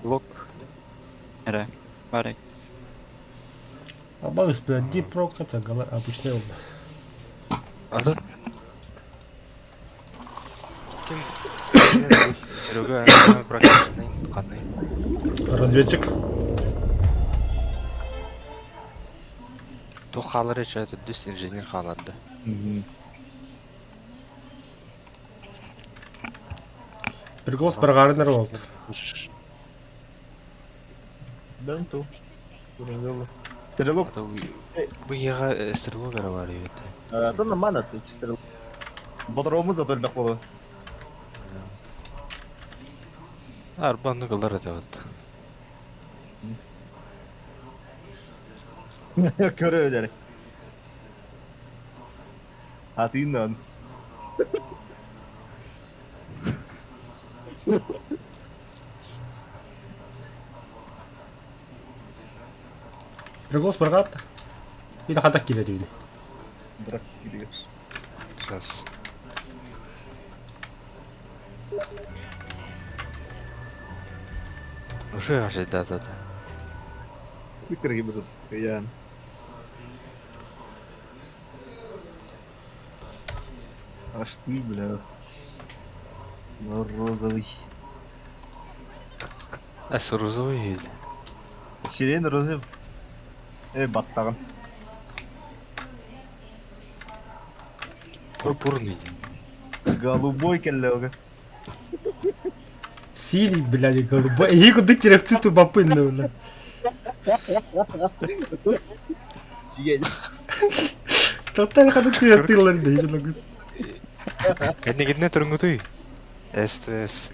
Лок. Эре. Барик. Абагыс, блядь, дипрок это обычный он. Азат. Ким? Серега, практичный, қандай? Разведчик. То қалар ечі әті дүс инженер қалады. Bir голос bir гарнер ол. Ben tu. Стрелок. Бұйыға стрелогара бар ебеті. Да нормально, ты стрелок. Бодровымыз атөлдік болу. Арбаны қылар әті бәтті. Körü öderik. Hatıyından. Bir голос bir гарнер. Bir de hatak geliyor diyor. Bırak gidiyoruz. Сейчас. Уже ожидать это. Fikir gibi tut. Yani. Аж ты, бля. Розовый. Әсі розовый еді. Ширен розовый. Баттағын. Пурпурный еді. Голубой келді оғы. Синий, блядь, голубой. И куда терев ты тупопынный, блядь. Жиген. Тоттан хады терев тырлар дейді. Кәдіне тұрыңғы тұй? СТС.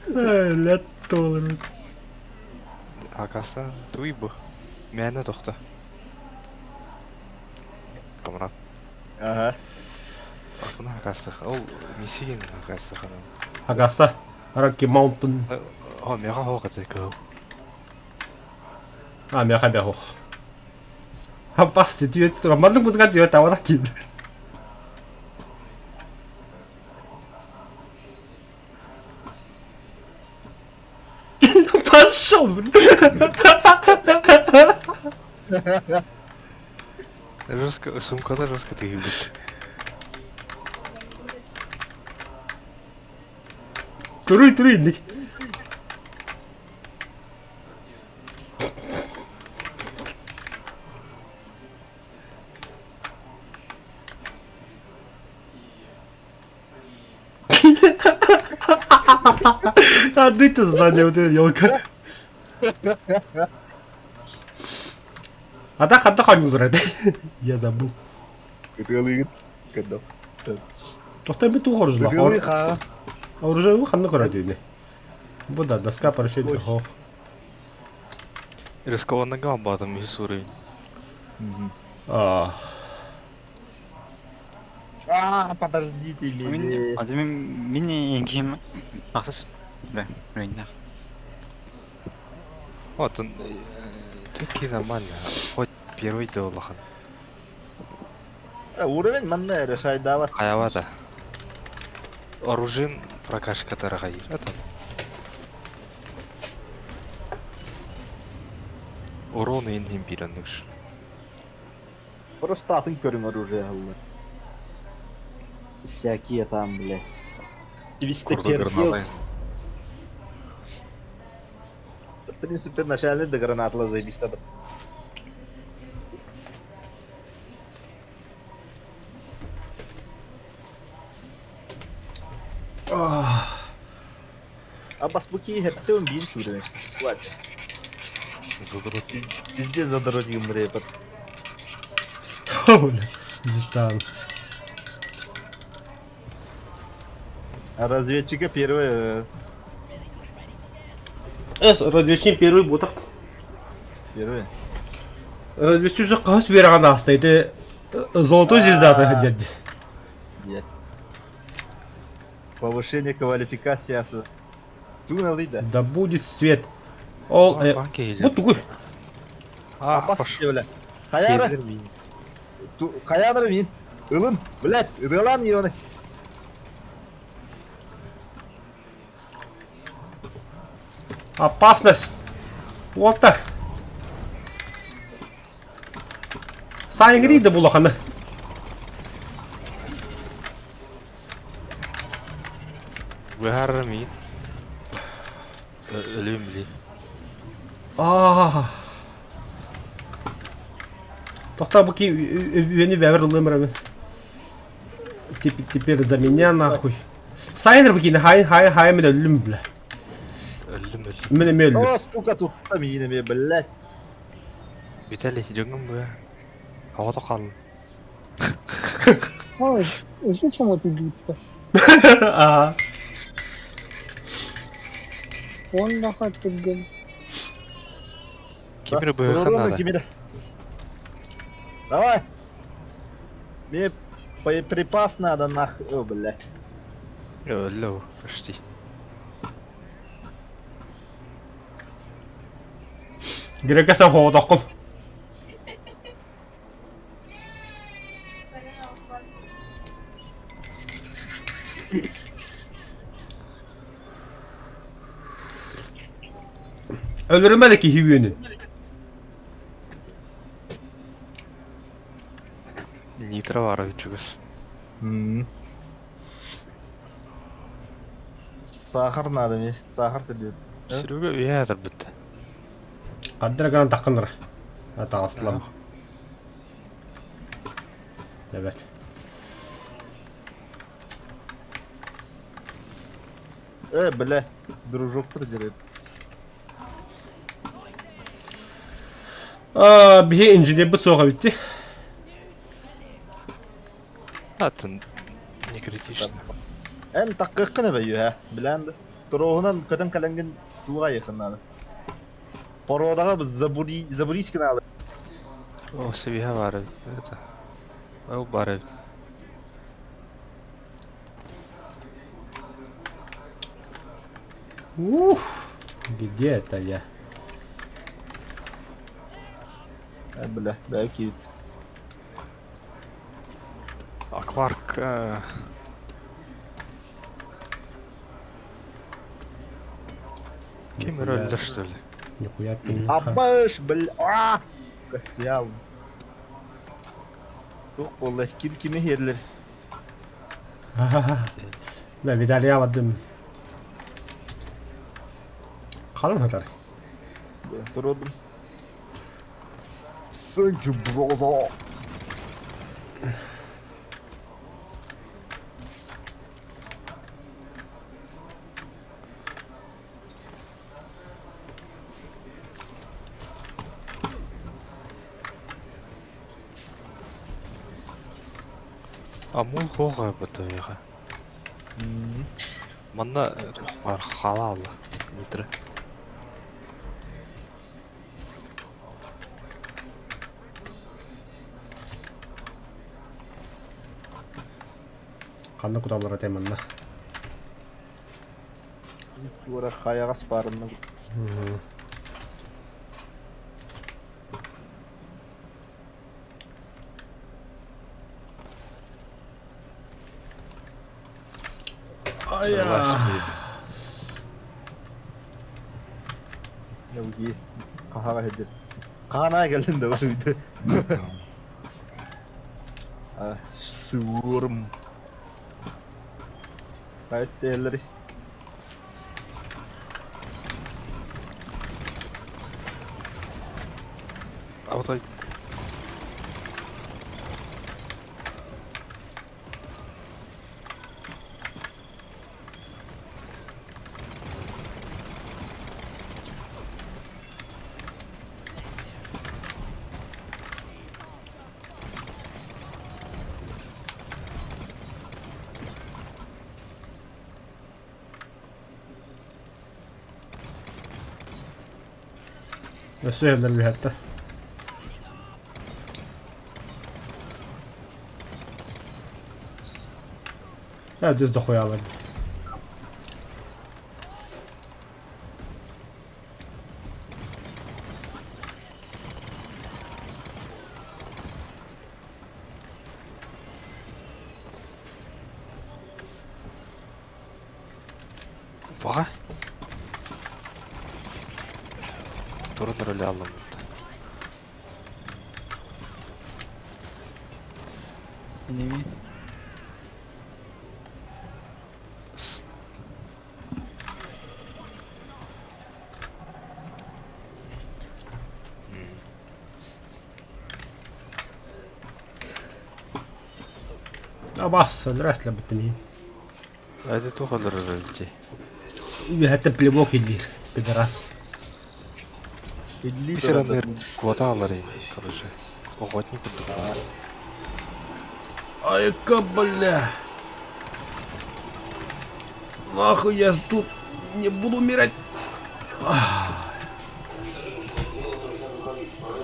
Лет толыр. Акаса тұй бұ. Мәні тоқта. Қамырат. Ага. Ақтына акастық. Ол месеген акастық анау. Агаса. Rocky Mountain. О, меға хоқ әті көу. А, мяха бяхох. А басты дүйет тұра. Мардың бұзға дүйет авадақ кейді. Пошел, блин. Жестко, сумкада жестко тегі бүт. Туруй, туруй. А, дуть-то здание, вот эта елка. А так отдохать не дурак. Я забыл. Кытылыгын. Кыдым. Тоқтай бит уғыр жылақ. Кытылы ха. Оружие қанды көреді үйіне. Бұл да доска парашют хох. Рискованныға батым ес ұрайын. Подождите меня. Адемин мини гейм. Ақсыз. Бля, рейнда. Вот он... Такие нормально. Хоть первый доллахан. Уровень манна решай дават. Қаявада. Оружиен прокачка тарағайыр. Это. Урон енген биранныш. Просто атын көрің оружие алды. Всякие там, блядь. Курда В принципе, начальный до гранатла заебись надо. А басбуки хетте он бир сүрен. Хватит. Задротин. Везде задротим, блядь. Бля, там. А разведчика первый... Разведчик первый ботақ. Первый. Разведчик же қағыз бераған астайды. Золотой звезда аты деді. Повышение квалификации. Туннелы, да? Да будет свет. Ол... Банки Вот такой. Ah, Bas hoş. öyle. Kayarı. Gelir miyim? Kayarı min. Ilın. Bilet. Idılan iyi onu. Опасность! Вот так! Сайнгриді булаханы. Behar mıyım? Ölüyüm bileyim. Тоқта бұки өні бәвір ұлым рәмін. Теперь за меня нахуй. Сайнер бұки хай мен өлім білі. Öldüm. Мен өлім. О, сука, туттам yine bir bilet. Vitali, jangan bu ya. Havada kalın. Ой, зачем это бить-то? Ага. Он нахуй гel. Kimine bu Vurur yakın mu ada? kimine? Давай. Мне боеприпас надо нахуй. О, бля. Öldü o. Почти. Direkt sen hava dokun. Öldürmedi ki hiviyeni. Nitro var abi çıkız. Сахар надо мне. Сахар придет. Sürüge üyedir bitti. Kaddır kan takınır. Hatta aslan. Evet. Бля. Дружок придет. Bir incide bu soğuk bitti. Zaten ne критично. En takıkkını be ya. Bilendi. Droğundan kadın kalengin tuğa yakın надо. Porodaga biz Zaburiyski aldı. O seviye var abi. Evet. O var abi. Где это я? Bля, belki. Akvark. Kim Nihуя. öldü что ли? Нихуя пинг. Абаш, бля. Aa! Ya. Yok vallahi kim kimi yerler. Ben bir daha yapmadım. Kalın kadar. Duruyordum. Thank you brother. Амул хоға бұты еға. Манда бар халал нитро. Kanlı kutavlara temanla. Uğra kayagas barında. Ay ya. Ya bu iyi. Kahaga hedir. Kahana geldin de o suydu. Ah, surum. Gayet değerleri. Аутай. Nasıl evler bir hatta. Ya düz de koyalım. Оппаға. Тұрын рөлі алым. Неме? Абас, здрасте, бітімі. Әді тоқалыр рөлді. Хәтта плевок елдер, пидорас. Писарандар квота алар ей, короче. Охотник күрдік. Ай-ка, бля. Нахуй я тут не буду умирать.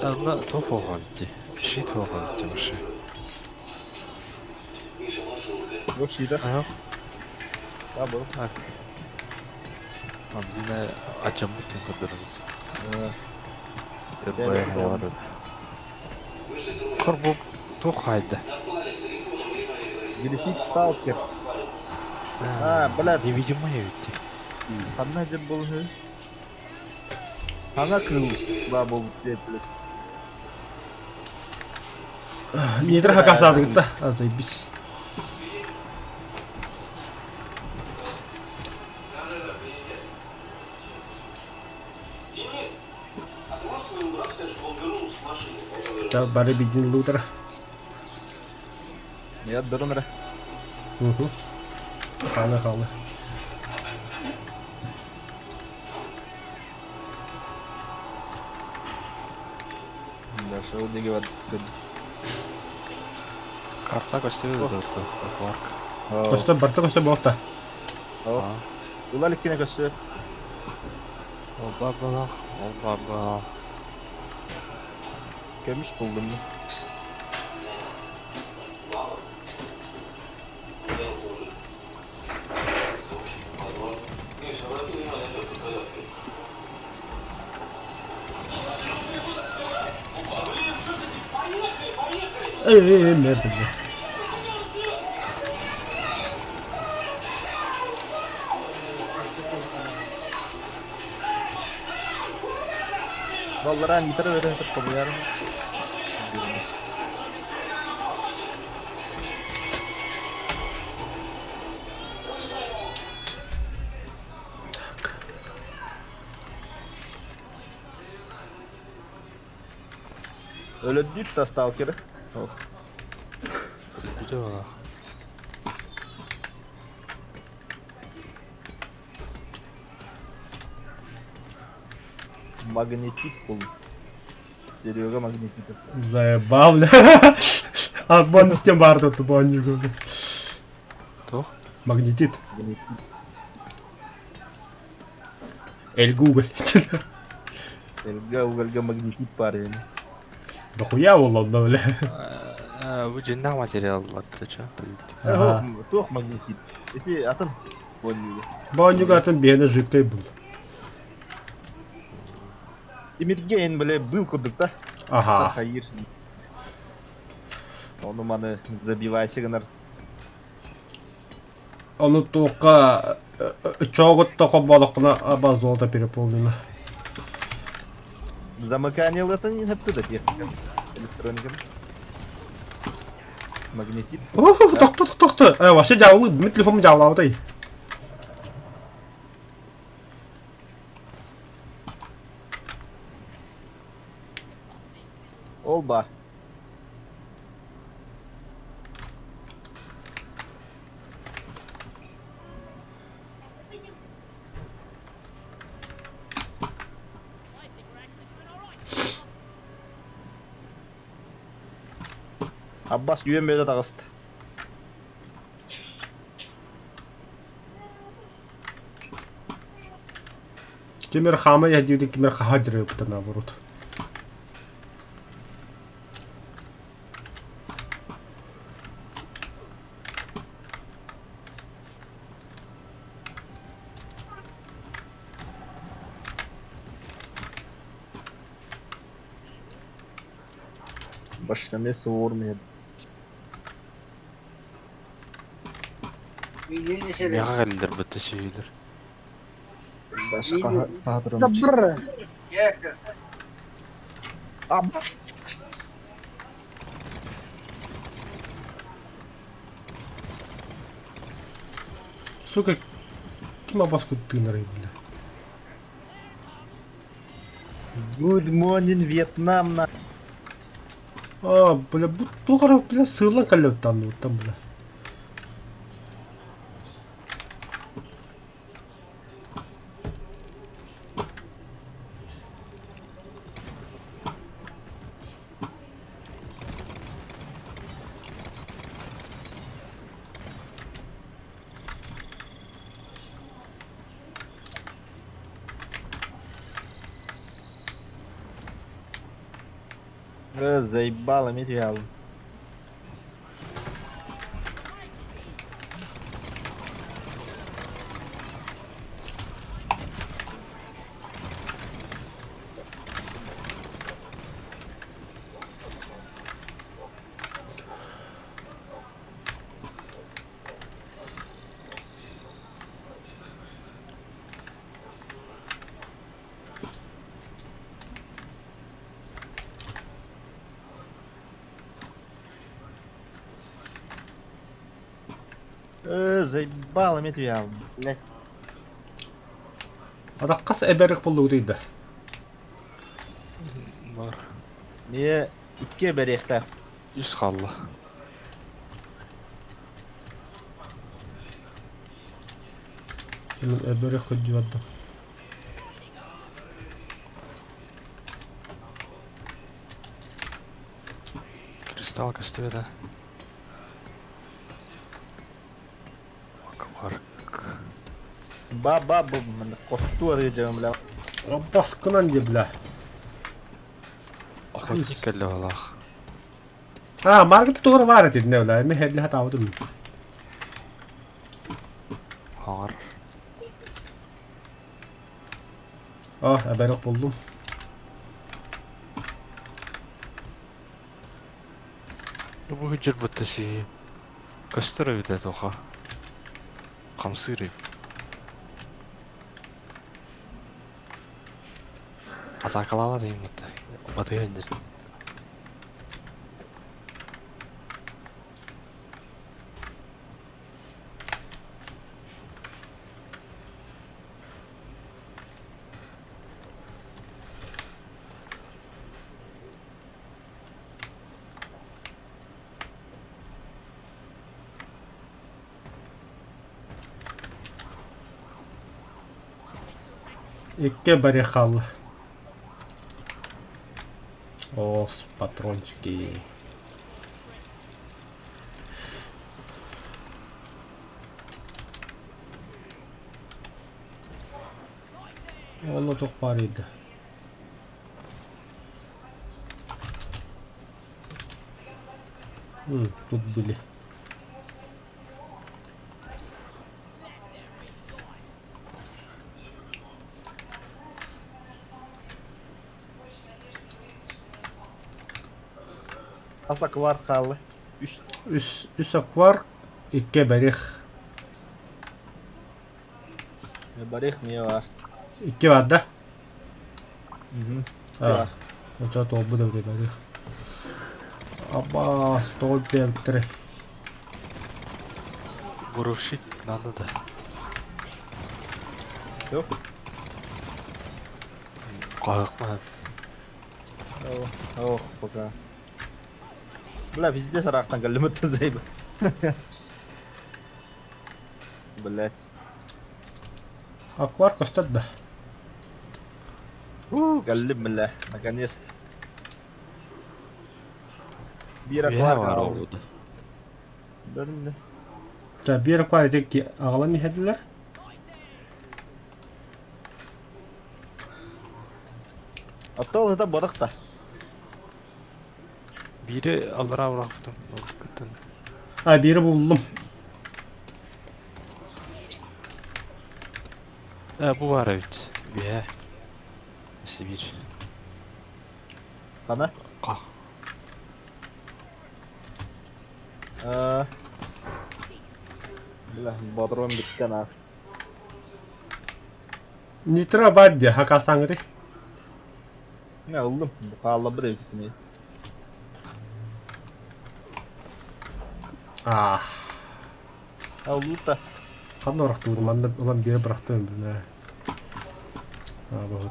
Ана топ оғалды. Шит оғалды мұшы. Yok şeyde. Аяқ. Ya bu. Андина ачамыттың қыдырын. Evet. Баян яварады. Кор бұл тоқайды. Грифик сталкер. Ha, блядь. Невидимая ведь. Hangi cep bulunuyor? Hangi kırıl? Daha bol cepli. Нитро хакасадык да, заебись. Да, бары бидин лутер. Ya durun re. Ханы. Да, шоу деги var. Карта көстері өтті. Акварк. Көстө болта. Ulan ikkine köşe. Олба. Görmüş buldum mu? Merda. Vallahi ben gitarı öğrenip koyuyorum. Öyle değil de stalker'ı. Oh. Güzel ola. Magnetik bul. Серега магнетик. Заебал, бля. Обман с тем барту тупаннику. Тоқ? Магнетит. Магнетик. Эль Гугль. Элга магнетит парень. Дохуя улонда, бля. Бұл жинақ материалларды ча. Ага. Тух магнетит. Эти атын. Поняли. Бонюга атын бені жидкой был. Имитген бля был кудык да. Ага. Hayır. Onu bana забивайся гынар. Оны тоққа чоғыт тоққа балықына аба золото переполнено. Замыкание это не оттуда техника. Электроника. Магнетит. Тоқты. Вообще жауылы, мен телефоным жаулаудай. Олба. Abbas güvenmeye tağıstı. Кемер хама я дюдин кемер хахадры опыта наоборот. Başlaması olmuyor. Меға қалилер бітті сүйейлер. Sağdırım. Sabır. Amma. Сука, kime baskıttığın arayı bile. Good morning Vietnam. Aa, böyle bu kadar bile sığırlan kallepten mi? Tam bile. Заебало, медиал. Заебало, медиал. Блять. Adakkas eberik buldu değil. Бар. Niye iki berekte? 100 қалды. Benim eberik kudüvadım. Кристалка стоит, да? Акварк. Баба, мен косту arayacağım lan. Baskınan diye bile. Охотник әлі олақ. Ha, markette doğru var edin ne öyle. Mi hedli hata aldım. Ағар. Ah, eberik buldum. Бұл жер бұттасы. Костер өйді тоқа. Қамсыры. Атакалава дейм бұтты. Баты өндір. İki eberik kaldı. Os, patronчики. Vallahi çok paraydı. Тут были. Asak var kaldı. Üst var. İki eberik. Barık niye var? İki var da. Var. Ha. O çok oldu da eberik. Aba, stolpe eltre. Vuruşik надо да. Yok. Қайықма. Oh, пока. Бля, пиздец, рахтан галиматты зайбы. Блять. Akvar kostet da. Галим, бля, наконец-то. Bir Бия akvar бар kaldı. олуды. Dönün de. Ta bir akvar edecek ki ağlan ni hediler. Atol da balık da. Biri alыра бұрақтым. Күттін. Ha biri buldum. Бұл бар өйт. Бия. Сибир. Kana. Қа. Bля, bodrum bitti ha. Nitro badya hakasang ri. Ne oğlum? Bu pahalı bir evkisini. Ah. Ha oldu da. Kan orak dur manda ulan bir bıraktım ne. Ha bu.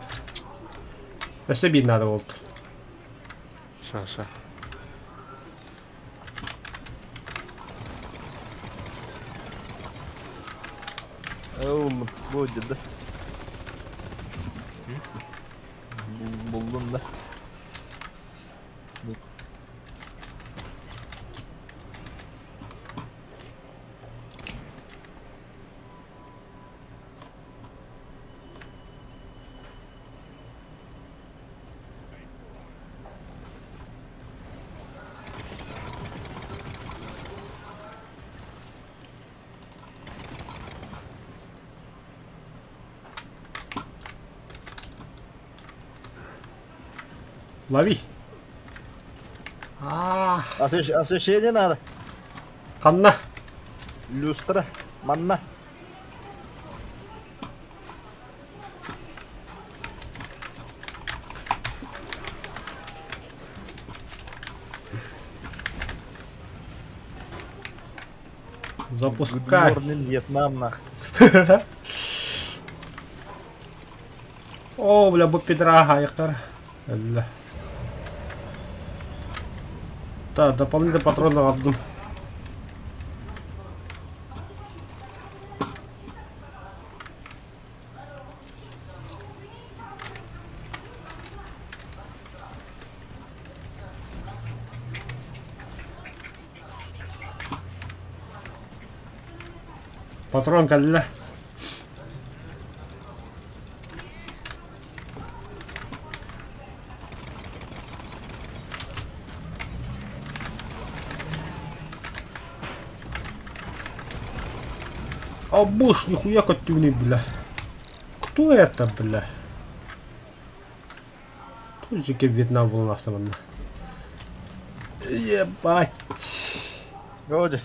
Öse bir nada oldu. Şa. Oğlum bu dedi. Buldum da. Bak. Лови. Ah. Освещение надо. Kanna. Люстра. Манна. Запускай. Morning Вьетнам нах. О, бля, bu пидраха, яктар. Элла. Да, дополнительный патрон aldım. Патрон кәллә. Обуш, нихуя котюни, бля. Кто это, бля? Тут же Вьетнам был у нас там. Ебать. Вроде.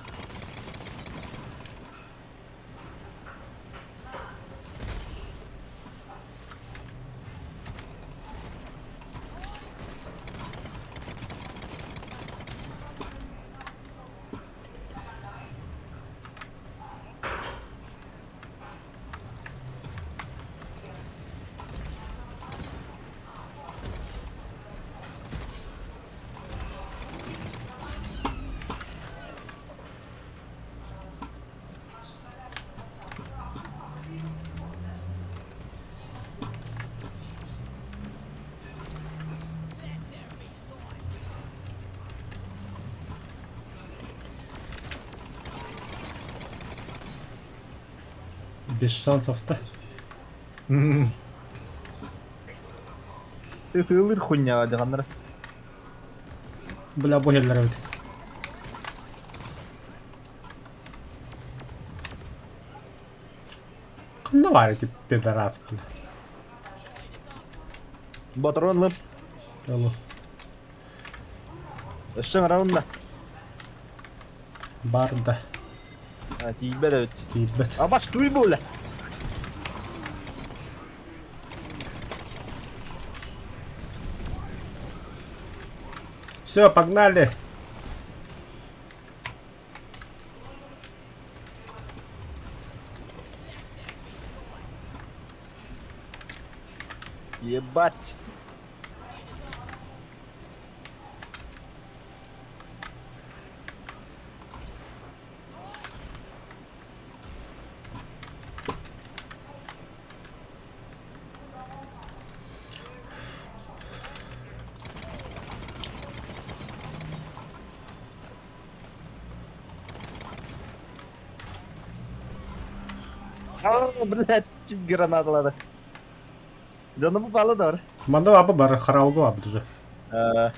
Без шансов-то. Тığılır хуйня дегенләре. Бля, bu yerlere öyle. Ne var ki pederas, bля. Патронлы. Yolu. Өшсең раундна. Barda. Ha тибе дә бит. Ебет. А баш туй булы. Все, погнали. Ебать. Блядь, гранаталары. Canımı bağlı da var. Manda abi var, karalgı abi düzü.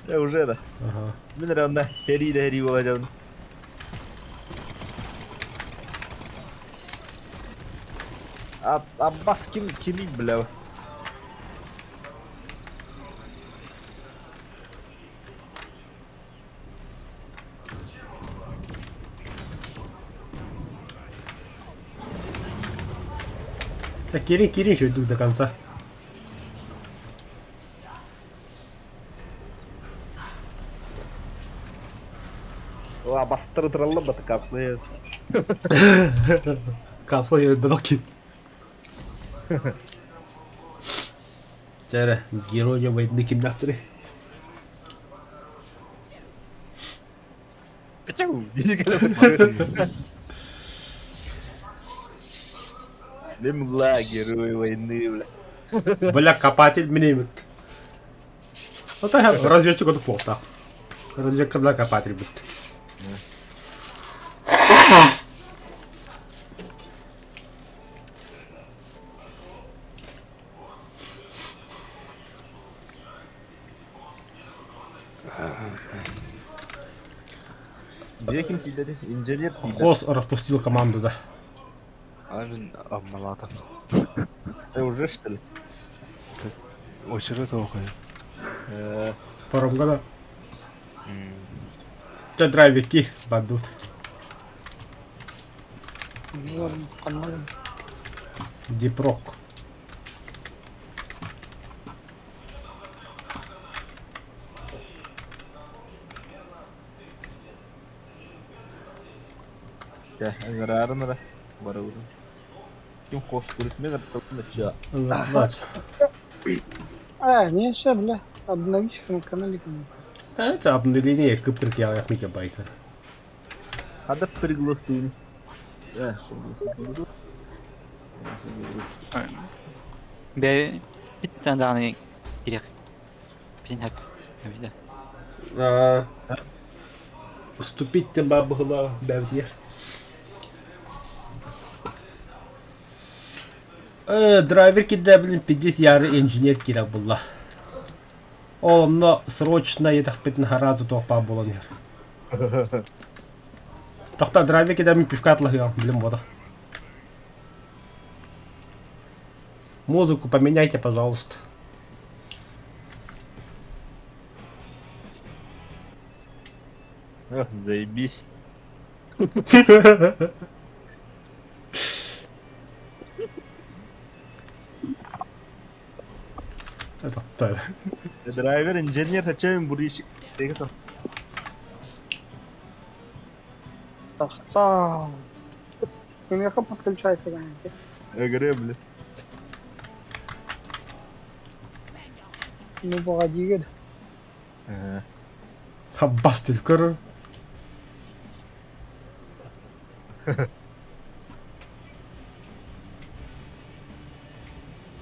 Уже да. Ага. Bin randa heri de heri olacağım. Abbas kimi bile. Так, Кирин еще иду до конца. Бастыртырылды баты капсулы. Капсула я бедоки. Жара, герой войны кимнахтыры. Пичау. Лемла герой войны, бля. Бля, копатель минимит. Ну так, разведчик это плохо. Разведка для копатель будет. Бекин кидери, инженер кидери. Хос распустил команду, да. Арын аммаладым. Уже что ли? Очередь оқой. Паромга да. Че драйвики бадут. Ладно, погнали. Дипрок. Ya, zararını bara vurun. Kim kos kuritme de tutma ça. Значит. Не, все, бля. Обновись на канале. Это обновление кыпкырк я yapmayacak байка. Hadi пригласили. Ya, şimdi. Bir tane daha ne gerek. Bizim hep bizde. Уступить тем бабыгла бәвдер. Драйвер кидде блин 50 яры инженер кирәк булла. Онно срочно едах битен харазу топа болон. Тохта драйвер кидде мен пивка атлахыгам, блин вода. Музыку поменяйте, пожалуйста. Заебись. Это так. Драйвер, инженер, зачем бурищик? Тегасан. Так. Немножко подключайся, конечно. Гребли. Ну, погоди, говорит. Хаббастель кыр.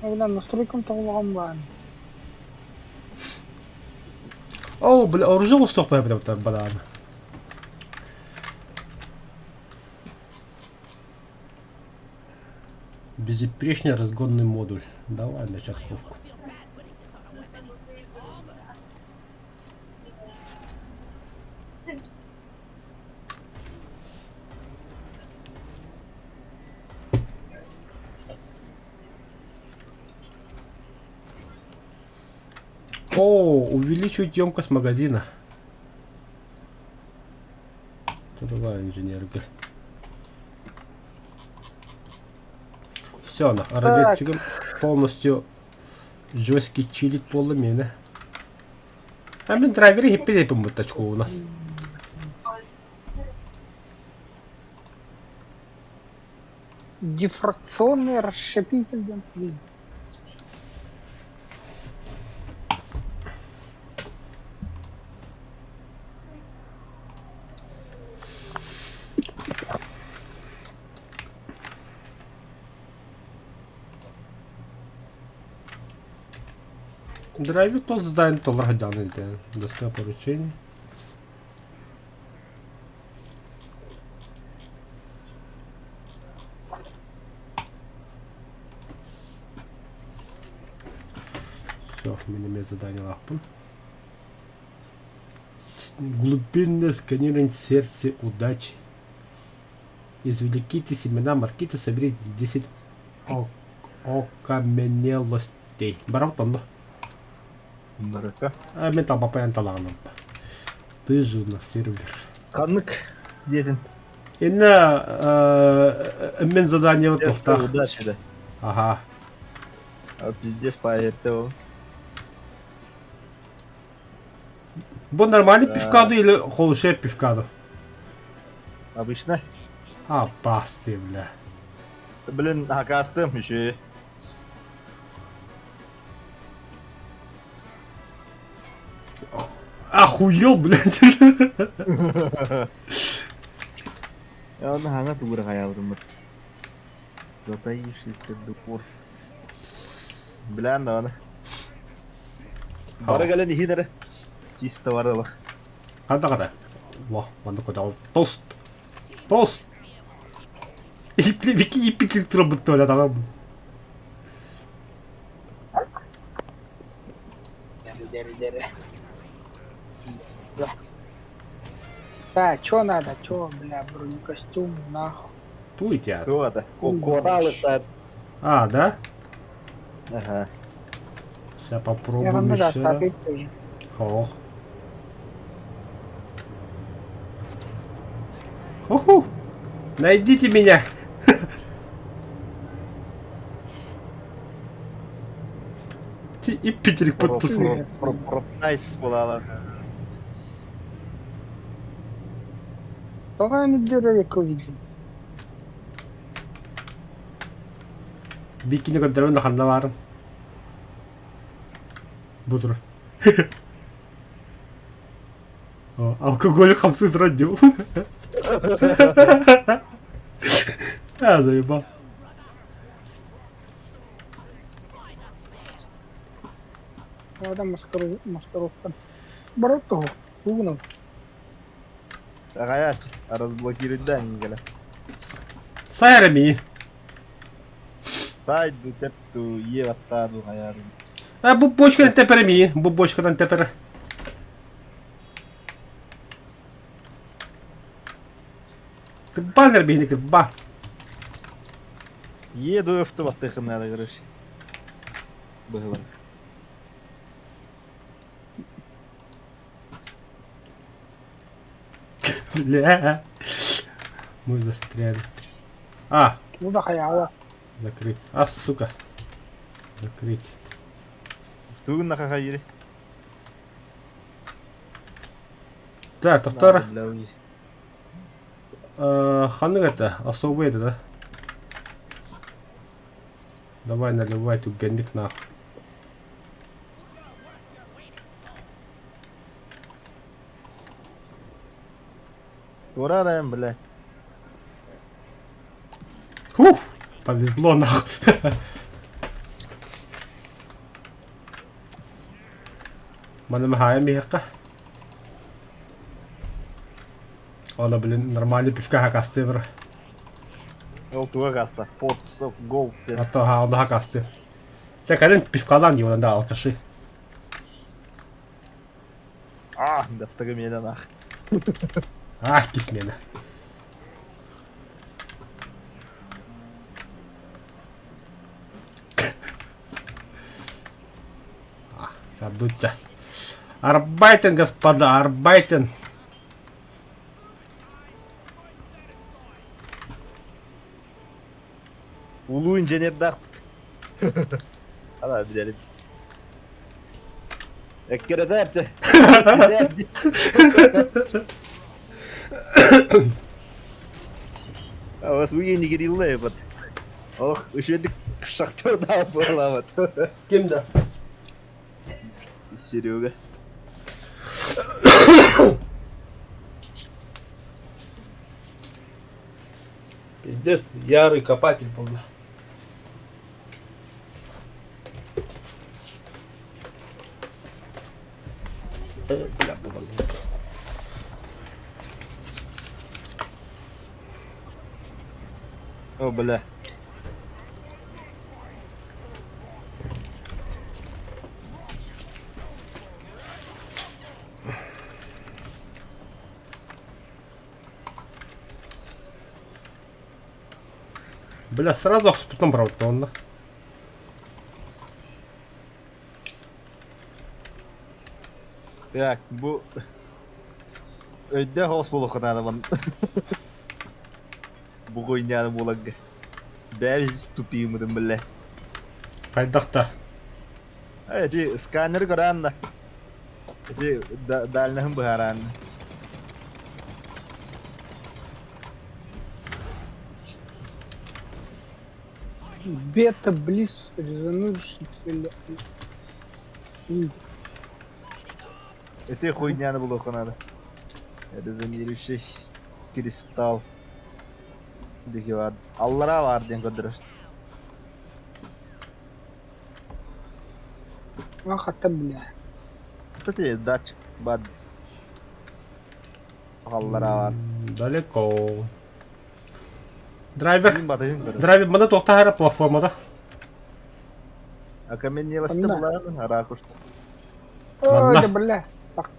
Бля, настройкам табылган ба. О, бля, оружие уступ бәп бәп бәлән. Безупречный разгонный модуль. Давай на чатковку. О, увеличивать емкость магазина. Трудовая инженерка. Все, разведчиком полностью жесткий чилик полумина. А мы драйверы хиппили по муточку у нас. Дифракционный расщепитель бензина. Драйвер тот здание толрагадян, доска поручений. Все, минимум задание лапы. Глубинное сканирование сердца удачи. Извлеките семена маркиты, соберите 10 окаменелостей. Браво, Барака. а мен там папаян талағанам. Ты же у нас сервер. Kanlık diyedin. Инна мен задание вот Сердце тоқтақ. удачи да. Ага. А пиздец поэте он. Бу нормальный Да. пивкаду или холушей пивкаду? Обычно. А, басты, бля. Блин, оказывается, еще. Охуел, блядь. Ya onu hangat uğra kayavrum. Затаившийся дур. Bilen de onu. Bara gelen ihinere. Чисто варылых. Када. Во, мында куда тост. Тост. Вики ипик тұрып тұр адамым. Дери. Да, чё надо, чё, бля, бронекостюм, нахуй. Туйте. Кто это? Кода лысает. А, да? Ага. Сейчас Я попробуем вам надо еще раз. оставить тоже. Ох. Уху! Найдите меня! И Питерик подтуснул. Найс булалар. Давай не деревья видим. Бикини көндөрүн наханна барын. Бузур. О, алкоголь камсыз радио. А, заебал. Надо маскировка. Брату, угнал. Ага, разблокируй данные. Сайрами. Сайду тепту еваттаду хаярым. А, бу бочкадан тепереми. Бу бочкадан тепер. Баннер бейник, ба. Еду автоматтыхын надо, короче. Было. Бля. Мы застряли. А, Ну да, хаяла. закрыть. А, сука. Закрыть. Тугун на хахайри. Да, тоқтар. Ханның это, особый это, да? Давай наливай тугенник нахуй. Сурараем, блядь. Фух, повезло нахуй. Mana mahaya миякка. Оно, блин, нормальный пивка хакасты, бро. Ол туга гаста. Pots of gold. А то ха, оно хакасты. Сен кайдан пивкалан йоланда алкашы. А, дафтага менен ах. А, кис мені. Забудьте. Арбайтен, господа, арбайтен. Ulu инженер дақпыт. Ала bilelim. Ekkere de yaptı. Авас уйни гирилле бат. Ох, üşedik шахтерда bağlamat. Kimde? Серега. Пиздец, ярый копатель был. Бля, было. О, бля. Бля, сразу спутом брал, он. Так, bu öde hoş buluk adamın. Bu oynayanı bulak. Ben tupiyim dedim bile. Кайдакта. Эти сканеры горанда. Эти дальним быгаран. Бета, близ, резонующий цели. Эти хуйняны было надо. Резонирующий кристалл. Диги var. Allara var diyen kadar. Ахата, бля. Вот эти датчик бад. Allara var. Далеко. Драйвер. Kim batayım kadar. Драйвер мына токта хара платформада. Akamen yelastı Anda. bulan harakuştu. Ой, Ладно. да, бля. Так.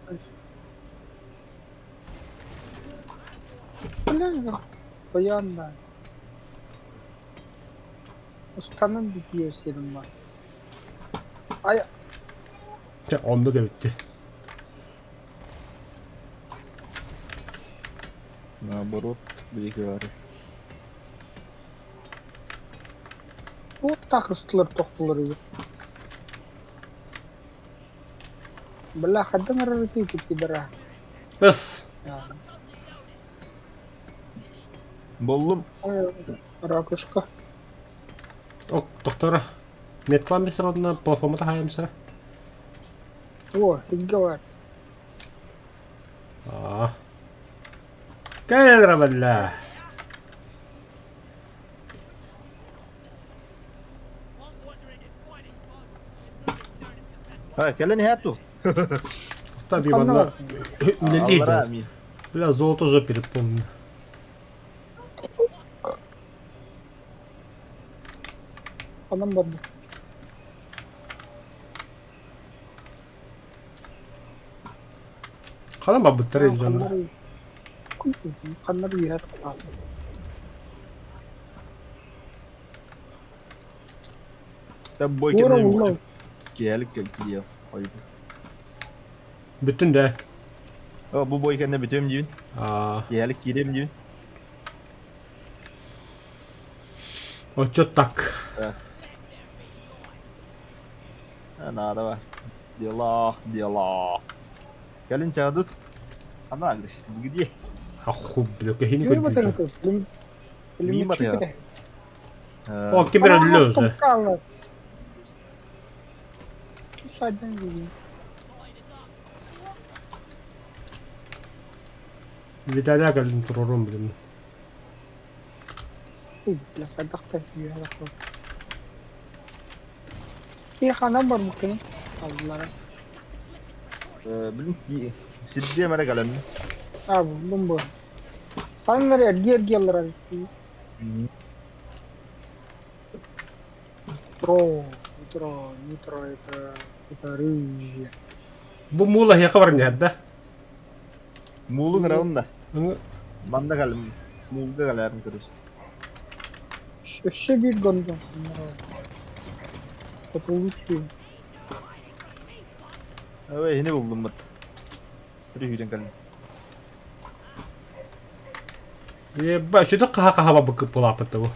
Бля, поянда. Ustanın bitiyor senin var. Ay, Onda da bitti. Наоборот, диги var. bu takıstılar toktuları yok. Bela kadang ngerti itu kidara. Ис. Ya, Buldum. ракушка. Ок, доктора. Метлан бисер одна платформада хаям сера. О, фига var. Кайдра бля. Ha, kelle nihayet Tabii Kanlı bana var. öyle Allara değil. amin. Biraz золото запили, помню. Adam var bu. Kalan mı bu televizyon? Kanları yer. Ben boy Vura kendine vura. muhtemelen. Gelik geldi diyor. Haydi. Bütün de. Bu boy kendine bitiyorum gibi. Aa, Gelik gireyim gibi. ocho tak. Ha, nada var. Diyorlar, diyorlar. Gelin çağırdı. Ana alış. Bu gidiyor. Aku blok ini Yürü bakalım kan. kız. Film Miyim çekti atıyor? de. O kim bir ödülü olsa. Kallar. Sadece gibi. Bir tane daha geldim tururum bilim. La kadak da ya. İyi hanım var mı ki? Allah'a. Bilin ki. Siddiye mere gelen. Abi bomba. Fanları diğer gelirler. Nitro itu Rusia. Bu Muğla ya kabar ne hadda? Muğlu kıravında. Onu Manda galim. Muğlu'da galerim terus. Şu bir gondol. Rusia. Evet yeni buldum bat. Terus hücum galim. ya ba şu da kaha kaha bakıp bulapıt bu.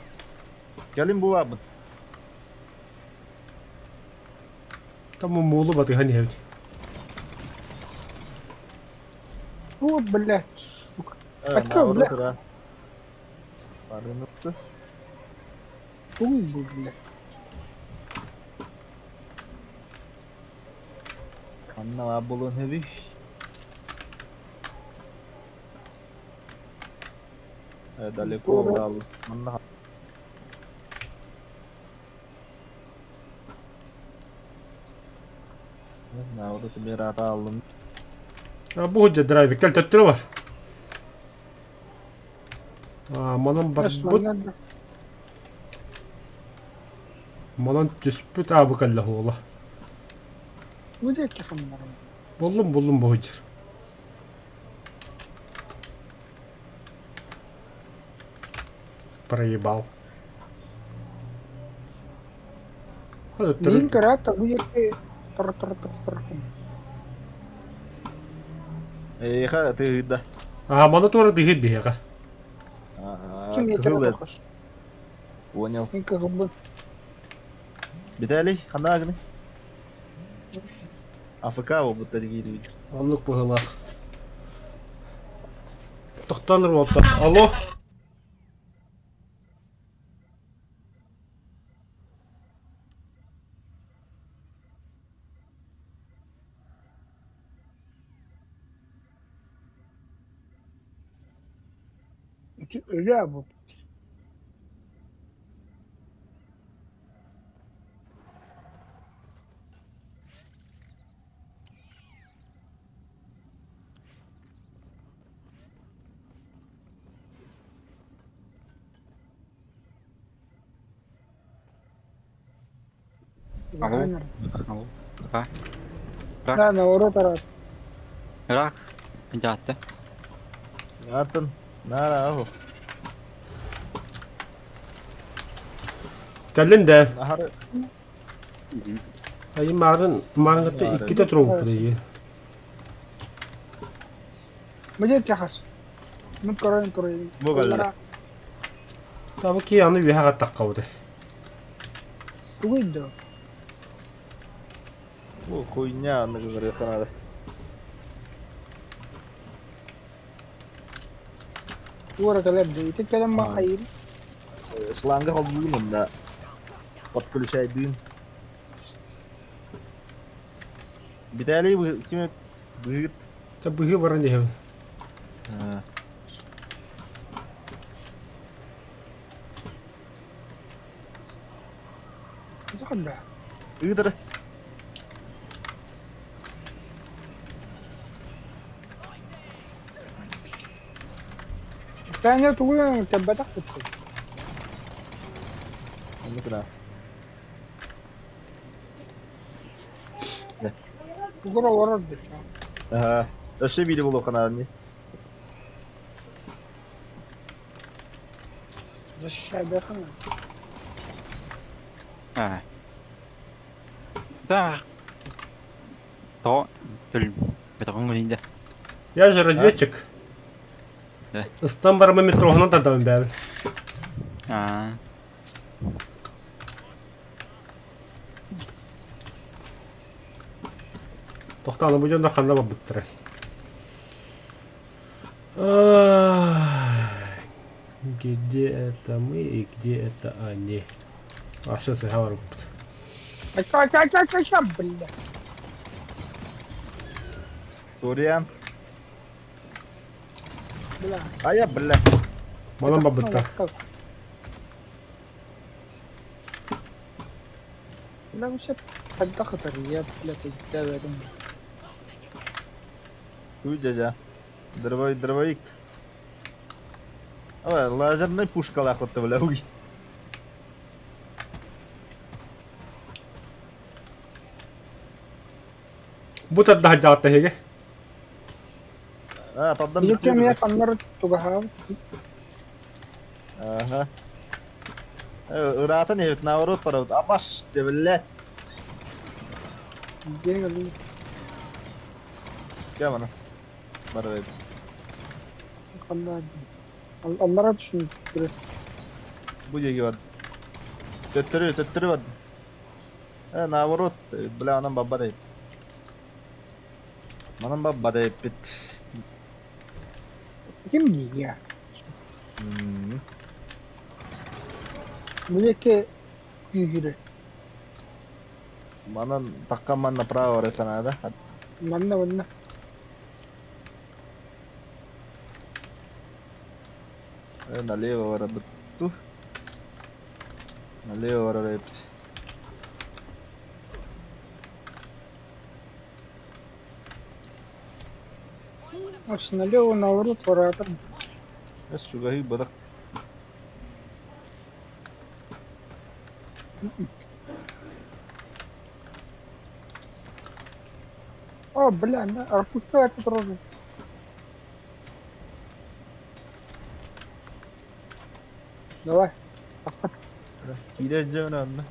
Galim bu abi. Tamam Muğla batı hani evde. Bu bela. Evet, Akıl navrı bile. kıra. Parın yoktu. Bu bela. Anna var bulun heavy. Evet, daleko Doğru. al. Anna. Navrı bir rata aldım. Ha bu hoca drive gel töttürü var. Manam bak bu Osmanlı'da. manan tüspüt abi kallahu ola. Bu da kafanlar. Buldum bu hoca. Проебал. Hadi Min tır. kerata bu yake ter. Ha, tığda. Mana tuh dihit bihe ka. Kim yeter Kıhıl et. bakas. Понял. Min kahubun. Bitali, kanaa gini. Afrika bu dedi gidiyor. Anlık bu hıla. Tıktanır oldu. Alo. Öyle ya bu. Alo. Alo. Bak. لا انا ورا ترى Irak. Penjahat'ta. Atın. Nara aho. Gelin de. Nahar. Ayı mağarın hatta iki de troll burayı. मुझे क्या खास मैं करो इन करो Bu kadar. Tabii ki yanı bir hakat takkavdı. तू इधर Bu хуйня anı говорю kanada. तू ورا كلام ده تتكلم مع خير Slanga olduğum da. Ot kulu şey düğün. Bitali bu kim büyük. Tabii ki varın diye. Ha. تخدع Iğdır. الثانية تقول تبتك تدخل Anladın ha. تقول ورا البيت Aha. Öşe biri bulu kanalını. بس الشعب دخلنا Ha. Da. To. Beton önünde. Ya разведчик. Ne? İstanbul'a metrohuna da dön ben. Ha. Toxtanı bu canda xanda bab bittire. Где это мы и где это они? А сейчас я говорю. شاب بالله Suriyan. بالله Aya billah. Bana bab bitti. لا مش قد خطر يا لا تتابع Уйдя. Дробовик. Ой, лазерный пушка лахотта бля. Уй. Bu da daha caatte hege. Ha tatdan يجي كم يا bitti. قمر تبها Aha. Irak'tan evet navrut para. Abaş debillet. دينا لي Gel bana. Bana ver. قمر الله رب شنو تقول Bu yegi var. Töttürü var. Navrut. Bile anam baba deyip. Manam baba deyip bit. كم يا Hmm. مجھے کہ يجري Manan takkan man направо resana da. منا منا Налево вора бит. Налево вора репт. عشان له نورت وراتر بس شو هي بدك. اه بالله انا اعرف وش كده تضرب لا Gideceğim önüne.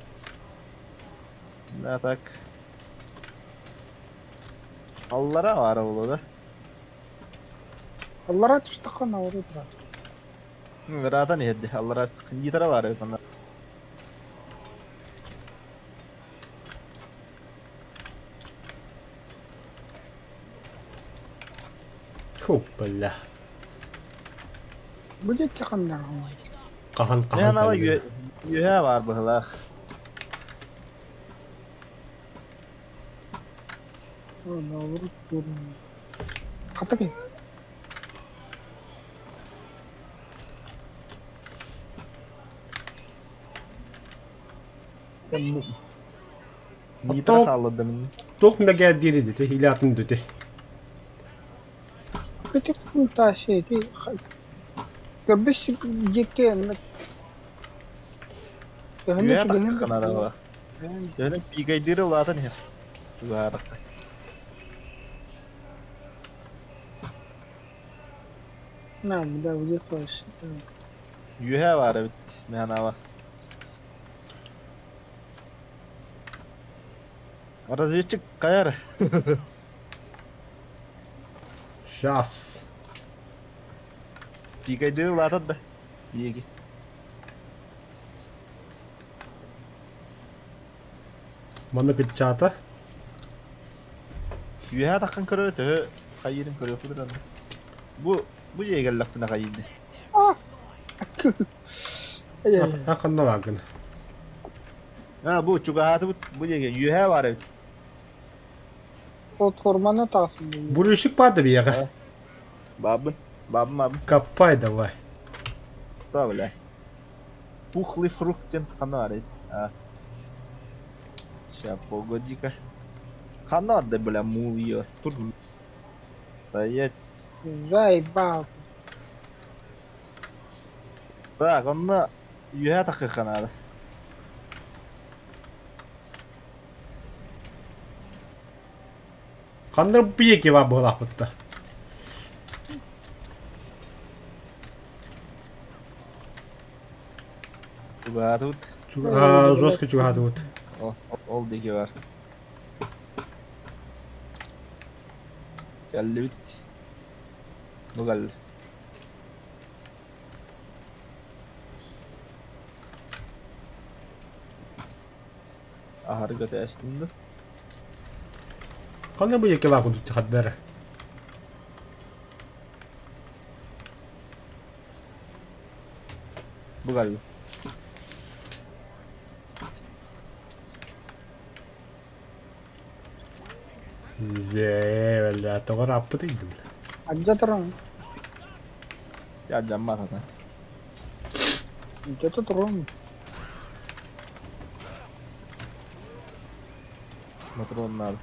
Ne tak. Allara var oğlu الله رات اشتقى نورت Rahat'a ne heddi? Allara açtık. İyi tara var evet onlar. Hoppala. Bu da yakında. Kahan Ne kahan ama kaldı. yühe var bıhlak. Orada vurup durun. Katı ki. Nitra kaldı demin. Tok me geldi dedi. Hilatın dedi. Kötü kısım ta şeydi. Göbüş jekke. Yühe Gehne takı kanara bak. Dönüp bir gaydırı ulatın ya. Var. Ne bu da bu da taş. Yühe var evet. Mehana var. Разведчик kayar. Şas. Bir gaydırı ulatın da. Diye ki. Mana kecata. Yühe takın kırıyor tühü. Kayırın kırıyor kuduran. Bu yeğellak buna kayırdı. Ay ay. Hakkında bakın. Ha bu çugahatı bu yeğen. Yühe var evet. O tormana taksın. Bu ışık vardı bir yere. Ha. Babın. Kapaydı vay. Da böyle. Тухлый фруктен канарец. А. Сейчас, погоди-ка. Канада, бля, мул ее. Тут стоять. Заебал. Так, он на... Юя так как надо. Kandır bir yeki var bu lafıtta. Чуга тут. Жорстко чугати от. О, oldu var. Geldi bit. Bu geldi. Ahar götü açtımdı. Kandır bu yeki var bu haddere. Bu geldi. Zee togar appı değildi bile. Acca turun. Ya cam var zaten. Acca turun. Motor onlar.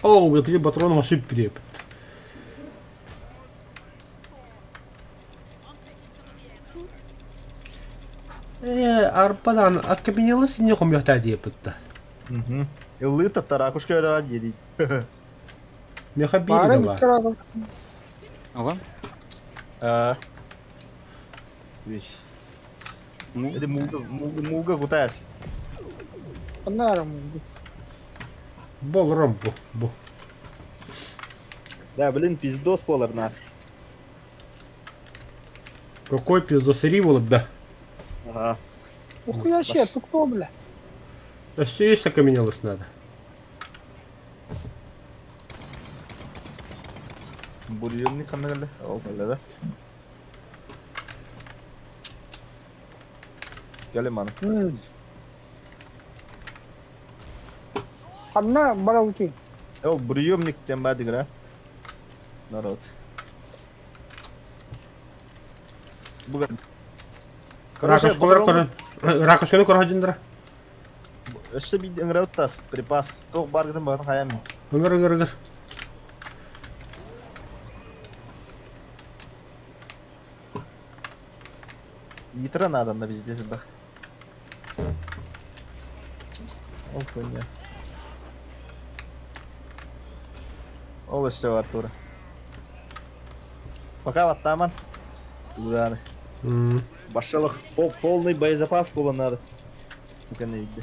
Oo, yakıcı patron masif bir yapı. Arpadan akabinyalı sinye kom yohta diye pıttı. Угу. Илы татаракушка да едит. Meha bir Bari de bir var. kere bak. Oğlum. Вещь. Это муга кутаясь. Bunlar mı? Bol rom bu. Да, блин, пиздос полар на. Какой пиздосери волок да. Ага. Okuya şey tuktu bile. Все есть окаменелость надо. Бурьонный канал. О, да. Gelin Anna bana uçuyor. О, приемник тем бадыгра. Народ. Бүгін. Ракош колар корон. Ракош көне кор хажындыра. Өші бейді үңірі өттас. Припас. Тоқ барғыдың бағын қаямын. Öngür. Нитро надо на везде забах. О, коня. О, все, Артура. Пока вот там, туда. Башалах полный боезапас было надо. Только не видно.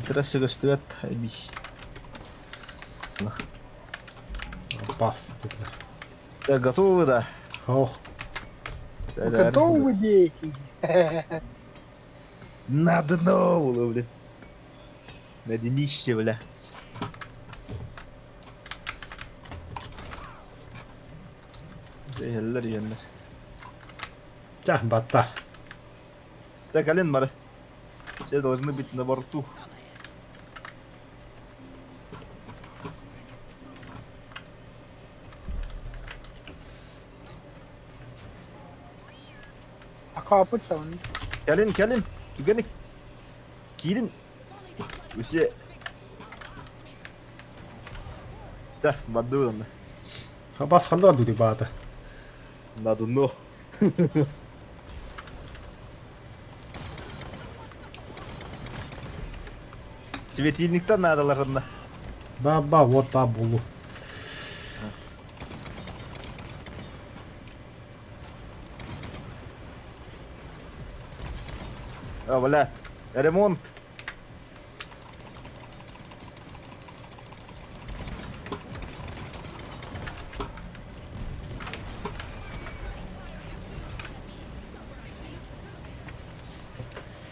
Трассы гостует, айби. Бас. Да, готовы, да? Ох. Вы готовы, дети? На дно, было, блин. На днище, бля. Eller igen. Тя, бата. Так, Ален, Мара. Все должны быть на борту. А капут он. Келин, келин. Түгенік. Келін. Өсе. Да, барды оны. Бас ханда дуди бата. На дно. Светильниктен надаларында. Ба, вот ба булу. А, бля. Ремонт.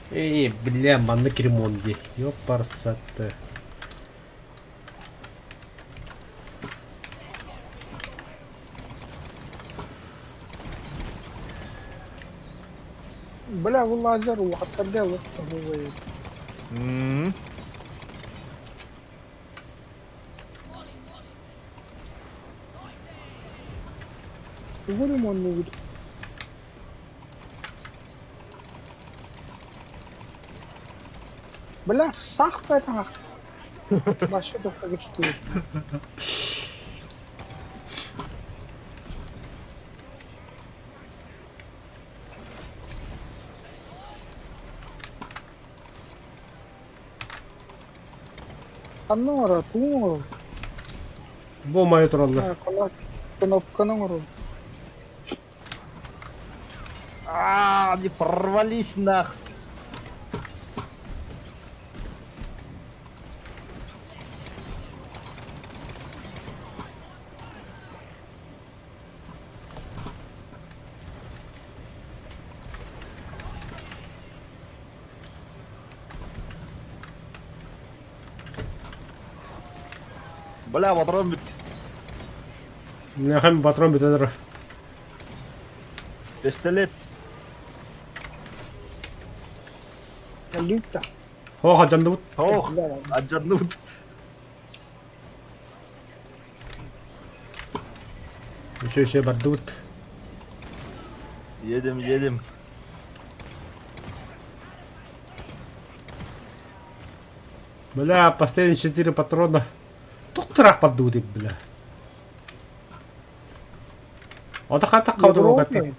Эй, бля, маннык ремонт ди. Ёпарсатты. Бля, вы лазер, وحتى вот هو. Его ремонт не будет. Бля, сах в этом. Вообще то фагистует. Анора, тумор. Бу мою троллы. Кнопканың ұру. Не порвались нах. Бля, патрон бит. У меня хами патрон битедер. Пистолет. Люкта. Ох, жанды. Ох, отжаднут. Еще бардут. Едем, едем. Бля, последние 4 патрона. Тут трах поддуди, бля. Вот так так каудру это.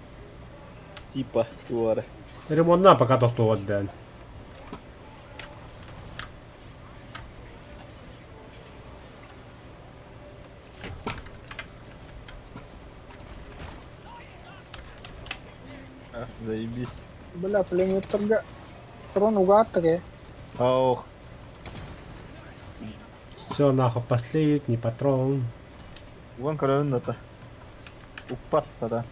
Типа, туара. Ремонтна пока тохтуот бен. Заебись. Бля, пулемет торга. Трон угадка, ге. Ох, Все, нахуй, последний патрон. вон коронната. Упатта, да.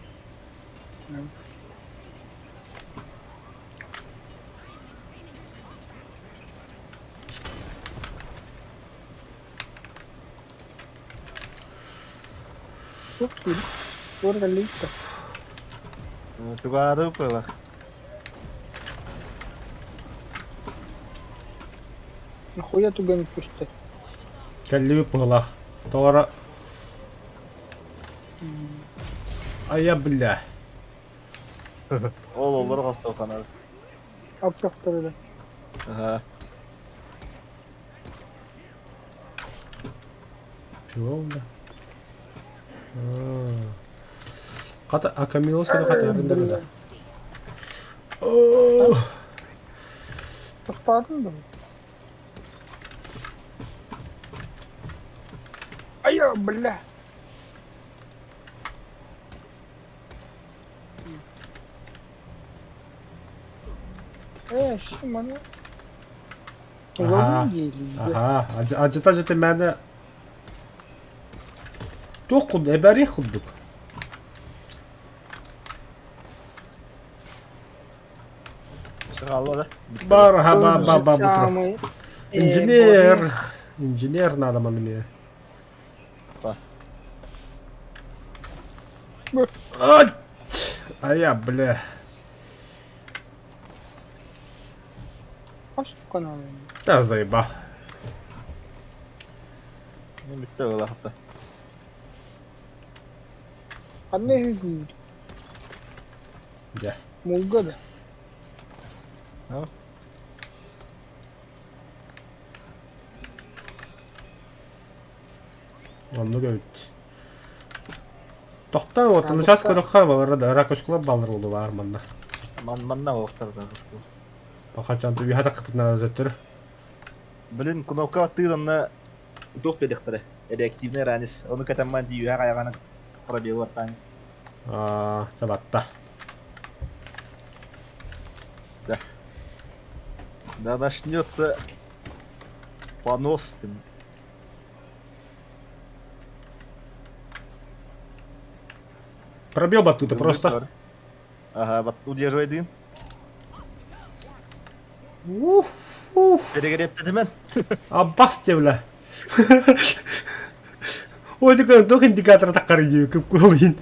Сколько люкта. Тугадуу пыла. Нахуя туган пусты. Кәллеби пыгылах. Тора. А я, бля. Ол олар кастау канал. Аптақтырды. Ага. Чего, бля? Ката, а Камиловский ката арында да. Тоқтадың ба? Айя, бля. Ши, мана. Uzun geliyor. Aha, acıta beni. Dokun, eberi kuduk. Çıkalım da. Merhaba baba bu. Самый, İnjiner. İnjiner ne adamın ya? Bak. Ay. Ay ya bile. Hoş kanal. Ne zayıba. Ne bitti öyle hatta. Anne hücum. Gel. Mulga da. Onu göt. Tohtan otunu şas koduklar var da rakışkılar balır oldu var manda. Manna vaktar da. Bakacan tu bir hata kıpına zöttür. Блин, кнопка attığında dok dedikleri. Reaktivne ranis. Onu katamman diyor her ayağına pробел вартан. Aa, sabatta. Да начнется понос ты. Пробил батута просто. Ага, вот удерживай дым. Уф, уф. Перегреб hemen. Abbas devle. O da kan tok indikator takar yiyor kıp koyun.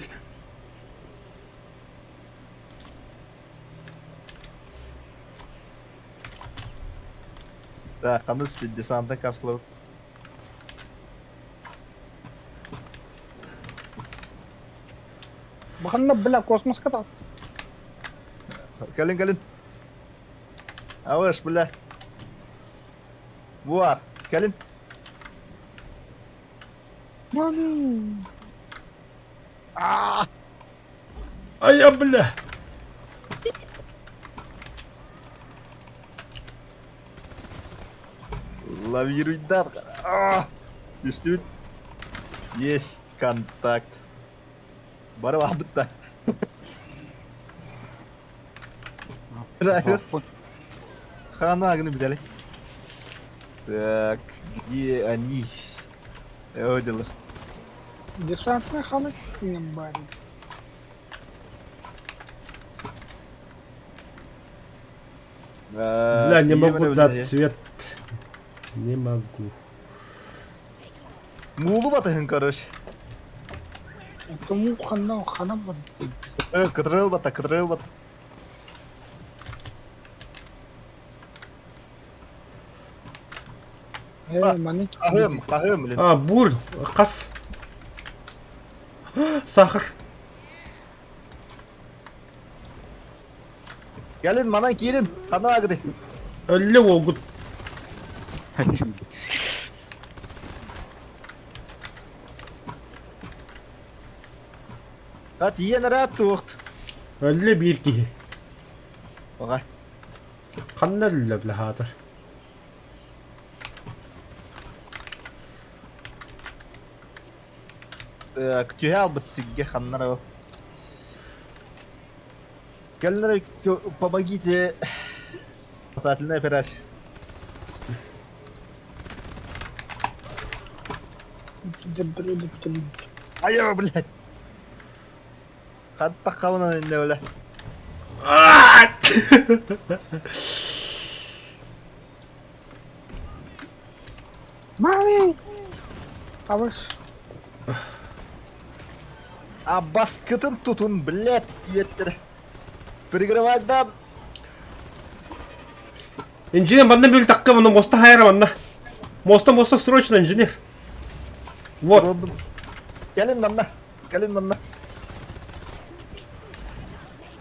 Да, kanız desanta kapsuladı. Bakın da bela kosmos kadar. Gelin. Avaş bile. Var. Gelin. Mami. Ay abla. Лавируй, да. Действует. Есть контакт. Бару абытта. Драйвер. Хана огны бедали. Так, где они? Одела. Десантный ханок не барит. Бля, не могу дать свет. Не могу. Мулу батахын, короче. Кому хана барит. Катрел бата. Мани. Kahım bilin. Aa bur. Kas. Sahır. Gelin bana gelin. Kana agdi. Ölle olgut. Kat yiyen rahat tuğut. Ölle bir ki. Okay. Kanlar ölle bile hadır. Ктюhe albattık ханнара. Gelin помогите. Спасательная операция. Айо, блядь. Hatta kavuna ne öyle. Mami. Avaş. Abbas kıtın tutun, bled üyetleri. Прикрывайдан. Инженер, банда бөлі таққа мұны моста хайра банда. Моста срочно, инженер. Вот. Gelin bana.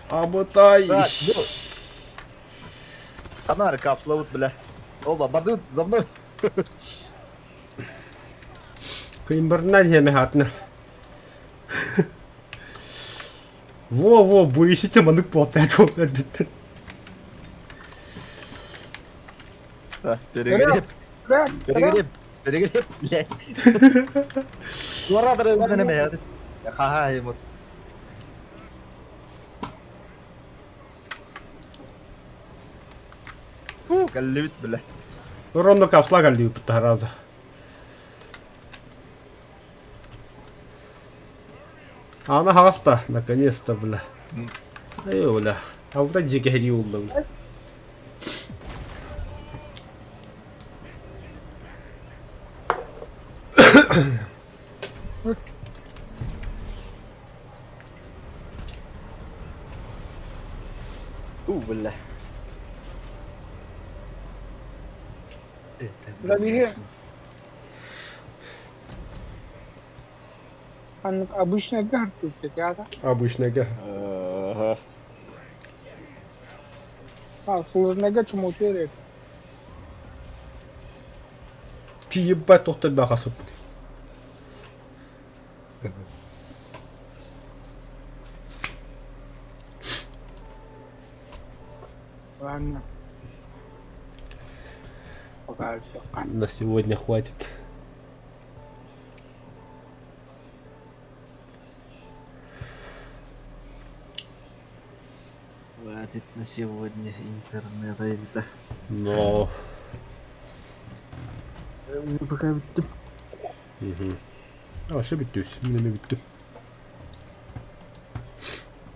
Абытай. Так, dur. Фонарь капсула вот, бля. Оба, бадут, за мной. Кыймбырнан хеме хатны. Во, буришите мандык болтает. Так, перегреб. Перегреб, блядь. Дуарадыр өзденеме, hadi. Ха-ха, ему. Каллибит, бля. Рондо капсла галди упта раза. Она хаста, наконец-то, бля. Эй, бля. А вот так дико херил, бля. Бля. Забеги. Она обычная гард тут, да? Обычная га. А, сложная га, чему утерять. Ти ебать, тот тебя хасуп. Ладно. Пока все. На сегодня хватит. Хватит на сегодня интернета. Но... Пока А, что битюсь? Мне битю.